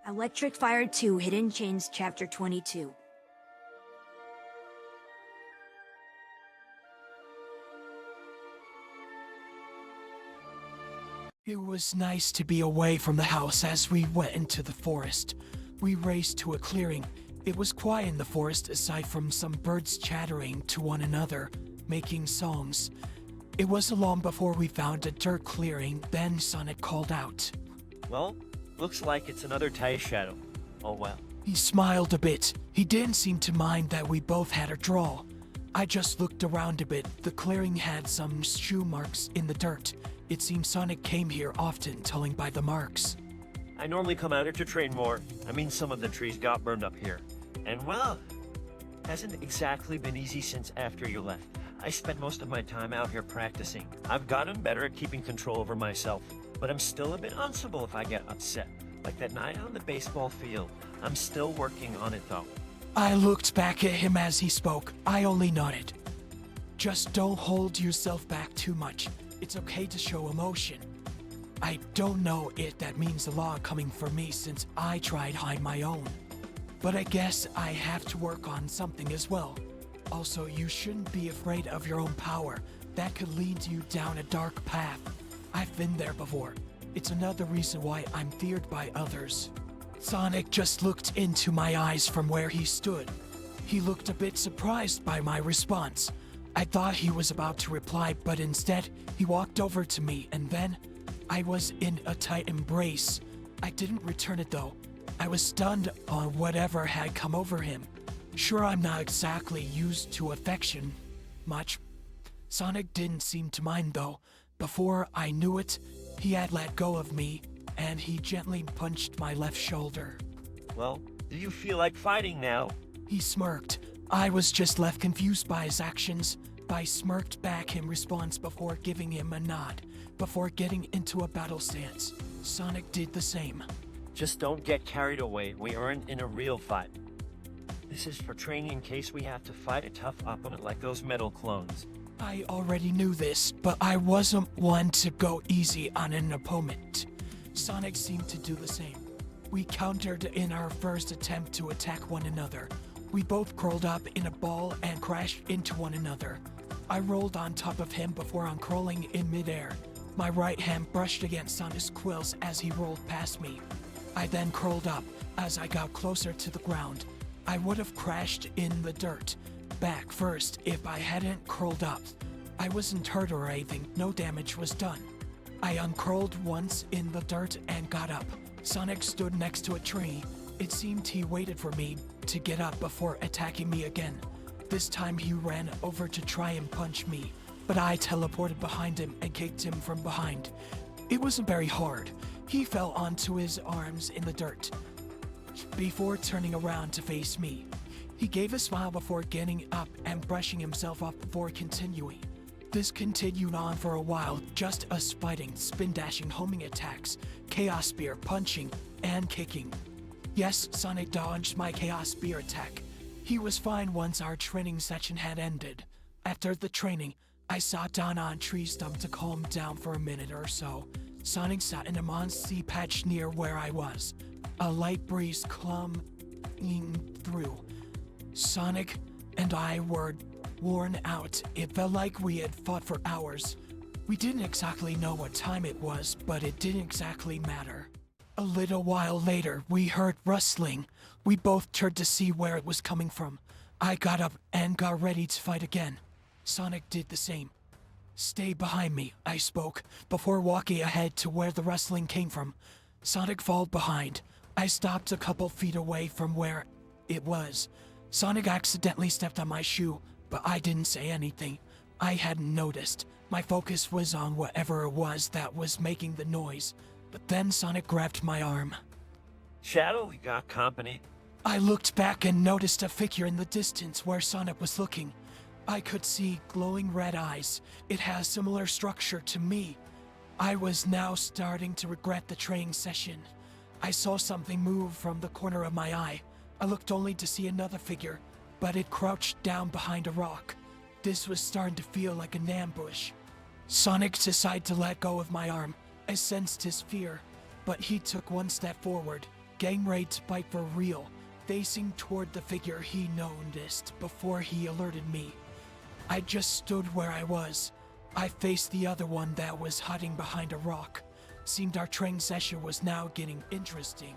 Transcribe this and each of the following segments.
Electric Fire 2 Hidden Chains Chapter 22. It was nice to be away from the house as we went into the forest. We raced to a clearing. It was quiet in the forest aside from some birds chattering to one another, making songs. It wasn't long before we found a dirt clearing, then Sonic called out. Well, looks like it's another tie shadow. Oh well. He smiled a bit. He didn't seem to mind that we both had a draw. I just looked around a bit. The clearing had some shoe marks in the dirt. It seems Sonic came here often, telling by the marks. I normally come out here to train more. I mean, some of the trees got burned up here. And well, hasn't exactly been easy since after you left. I spent most of my time out here practicing. I've gotten better at keeping control over myself, but I'm still a bit unstable if I get upset. Like that night on the baseball field. I'm still working on it though. I looked back at him as he spoke. I only nodded. Just don't hold yourself back too much. It's okay to show emotion. I don't know if that means a lot coming from me since I tried hide my own. But I guess I have to work on something as well. Also, you shouldn't be afraid of your own power. That could lead you down a dark path. I've been there before. It's another reason why I'm feared by others. Sonic just looked into my eyes from where he stood. He looked a bit surprised by my response. I thought he was about to reply, but instead, he walked over to me and then I was in a tight embrace. I didn't return it though. I was stunned on whatever had come over him. Sure, I'm not exactly used to affection much. Sonic didn't seem to mind though. Before I knew it, he had let go of me and he gently punched my left shoulder. Well, do you feel like fighting now? He smirked. I was just left confused by his actions. I smirked back in response before giving him a nod. Before getting into a battle stance, Sonic did the same. Just don't get carried away. We aren't in a real fight. This is for training in case we have to fight a tough opponent like those metal clones. I already knew this, but I wasn't one to go easy on an opponent. Sonic seemed to do the same. We countered in our first attempt to attack one another. We both curled up in a ball and crashed into one another. I rolled on top of him before uncurling in midair. My right hand brushed against Sonic's quills as he rolled past me. I then curled up as I got closer to the ground. I would have crashed in the dirt, back first, if I hadn't curled up. I wasn't hurt or anything, no damage was done. I uncurled once in the dirt and got up. Sonic stood next to a tree. It seemed he waited for me to get up before attacking me again. This time he ran over to try and punch me, but I teleported behind him and kicked him from behind. It wasn't very hard. He fell onto his arms in the dirt before turning around to face me. He gave a smile before getting up and brushing himself off before continuing. This continued on for a while, just us fighting, spin dashing, homing attacks, chaos spear, punching, and kicking. Yes, Sonic dodged my chaos spear attack. He was fine once our training session had ended. After the training, I sat down on a tree stump to calm down for a minute or so. Sonic sat in a mossy patch near where I was. A light breeze clung through. Sonic and I were worn out. It felt like we had fought for hours. We didn't exactly know what time it was, but it didn't exactly matter. A little while later, we heard rustling. We both turned to see where it was coming from. I got up and got ready to fight again. Sonic did the same. Stay behind me, I spoke, before walking ahead to where the rustling came from. Sonic followed behind. I stopped a couple feet away from where it was. Sonic accidentally stepped on my shoe, but I didn't say anything. I hadn't noticed. My focus was on whatever it was that was making the noise. But then Sonic grabbed my arm. Shadow, we got company. I looked back and noticed a figure in the distance where Sonic was looking. I could see glowing red eyes. It has similar structure to me. I was now starting to regret the training session. I saw something move from the corner of my eye. I looked only to see another figure, but it crouched down behind a rock. This was starting to feel like an ambush. Sonic decided to let go of my arm. I sensed his fear, but he took one step forward. getting ready to bite for real, facing toward the figure he noticed before he alerted me. I just stood where I was. I faced the other one that was hiding behind a rock. Seemed our training session was now getting interesting.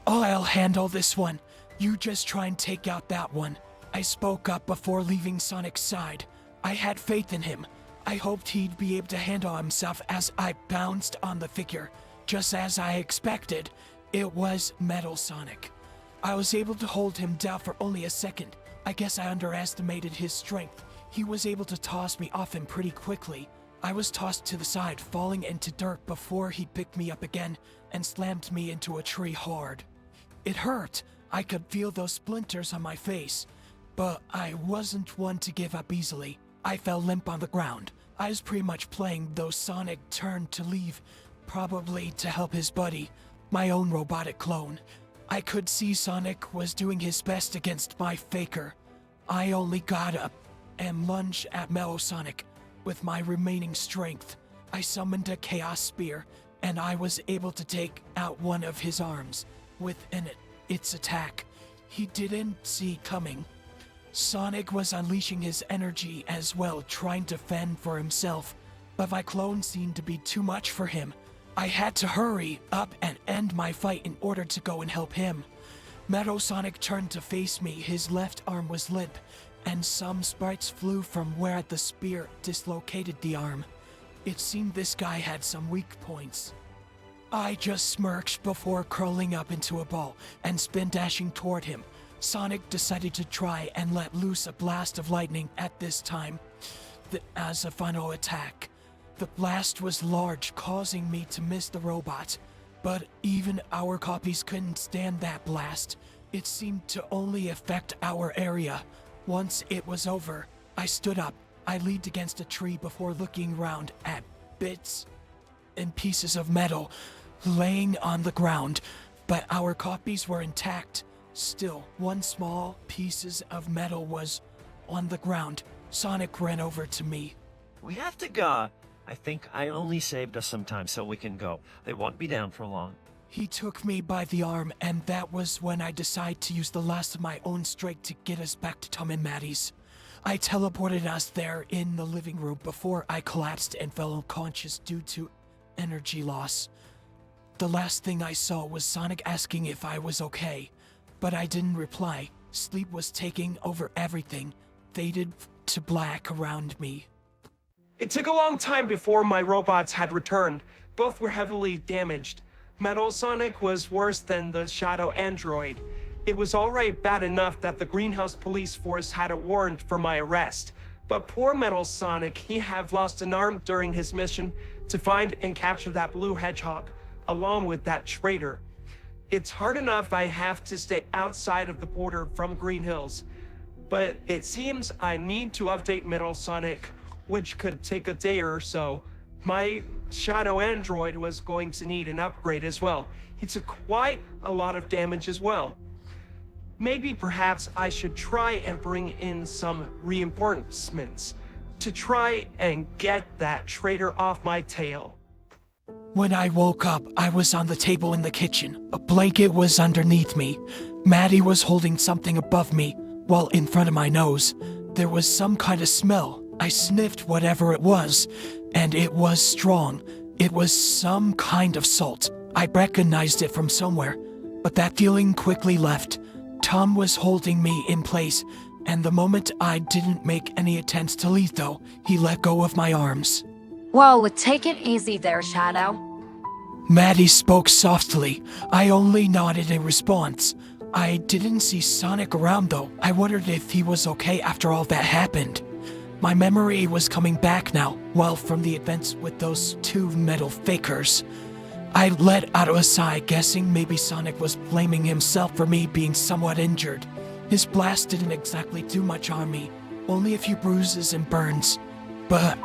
I'll handle this one. You just try and take out that one. I spoke up before leaving Sonic's side. I had faith in him. I hoped he'd be able to handle himself as I bounced on the figure. Just as I expected, it was Metal Sonic. I was able to hold him down for only a second. I guess I underestimated his strength. He was able to toss me off him pretty quickly. I was tossed to the side, falling into dirt before he picked me up again and slammed me into a tree hard. It hurt. I could feel those splinters on my face, but I wasn't one to give up easily. I fell limp on the ground. I was pretty much playing, though Sonic turned to leave, probably to help his buddy, my own robotic clone. I could see Sonic was doing his best against my faker. I only got up and lunged at Metal Sonic. With my remaining strength, I summoned a Chaos Spear, and I was able to take out one of his arms. Within its attack, he didn't see coming. Sonic was unleashing his energy as well, trying to fend for himself, but my clone seemed to be too much for him. I had to hurry up and end my fight in order to go and help him. Metal Sonic turned to face me. His left arm was limp, and some sparks flew from where the spear dislocated the arm. It seemed this guy had some weak points. I just smirked before curling up into a ball and spin dashing toward him. Sonic decided to try and let loose a blast of lightning at this time as a final attack. The blast was large, causing me to miss the robot, but even our copies couldn't stand that blast. It seemed to only affect our area. Once it was over, I stood up. I leaned against a tree before looking around at bits and pieces of metal laying on the ground, but our copies were intact. Still, one small piece of metal was on the ground. Sonic ran over to me. We have to go. I think I only saved us some time so we can go. They won't be down for long. He took me by the arm, and that was when I decided to use the last of my own strength to get us back to Tom and Maddie's. I teleported us there in the living room before I collapsed and fell unconscious due to energy loss. The last thing I saw was Sonic asking if I was okay, but I didn't reply. Sleep was taking over everything, faded to black around me. It took a long time before my robots had returned. Both were heavily damaged. Metal Sonic was worse than the Shadow Android. It was already bad enough that the Greenhouse Police Force had a warrant for my arrest. But poor Metal Sonic, he had lost an arm during his mission to find and capture that blue hedgehog, along with that traitor. It's hard enough I have to stay outside of the border from Green Hills, but it seems I need to update Metal Sonic, which could take a day or so. My Shadow Android was going to need an upgrade as well. He took quite a lot of damage as well. Maybe perhaps I should try and bring in some reinforcements to try and get that traitor off my tail. When I woke up, I was on the table in the kitchen. A blanket was underneath me. Maddie was holding something above me, while in front of my nose, there was some kind of smell. I sniffed whatever it was, and it was strong. It was some kind of salt. I recognized it from somewhere, but that feeling quickly left. Tom was holding me in place, and the moment I didn't make any attempts to leave though, he let go of my arms. Whoa, take it easy there, Shadow. Maddie spoke softly. I only nodded in response. I didn't see Sonic around though. I wondered if he was okay after all that happened. My memory was coming back now, well, from the events with those two metal fakers. I let out a sigh, guessing maybe Sonic was blaming himself for me being somewhat injured. His blast didn't exactly do much on me, only a few bruises and burns, but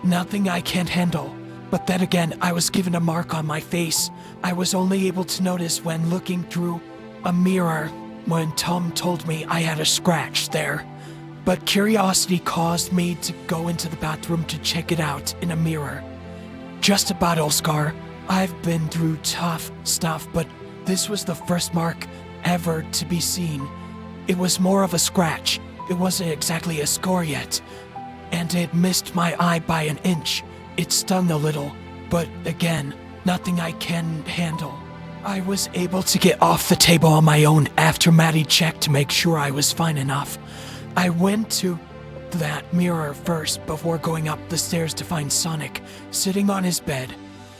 nothing I can't handle. But then again, I was given a mark on my face. I was only able to notice when looking through a mirror when Tom told me I had a scratch there. But curiosity caused me to go into the bathroom to check it out in a mirror. Just a battle scar. I've been through tough stuff, but This was the first mark ever to be seen. It was more of a scratch. It wasn't exactly a score yet. And it missed my eye by an inch. It stung a little, but again, nothing I can handle. I was able to get off the table on my own after Maddie checked to make sure I was fine enough. I went to that mirror first before going up the stairs to find Sonic sitting on his bed.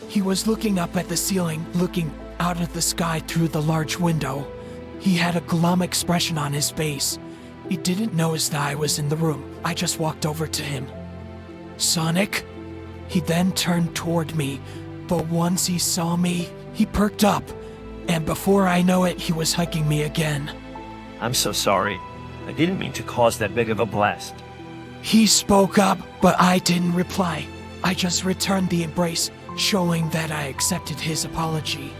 He was looking up at the ceiling, looking out at the sky through the large window. He had a glum expression on his face. He didn't notice that I was in the room. I just walked over to him. "Sonic?" He then turned toward me, but once he saw me, he perked up, and before I know it, he was hugging me again. I'm so sorry. I didn't mean to cause that big of a blast. He spoke up, but I didn't reply. I just returned the embrace, showing that I accepted his apology.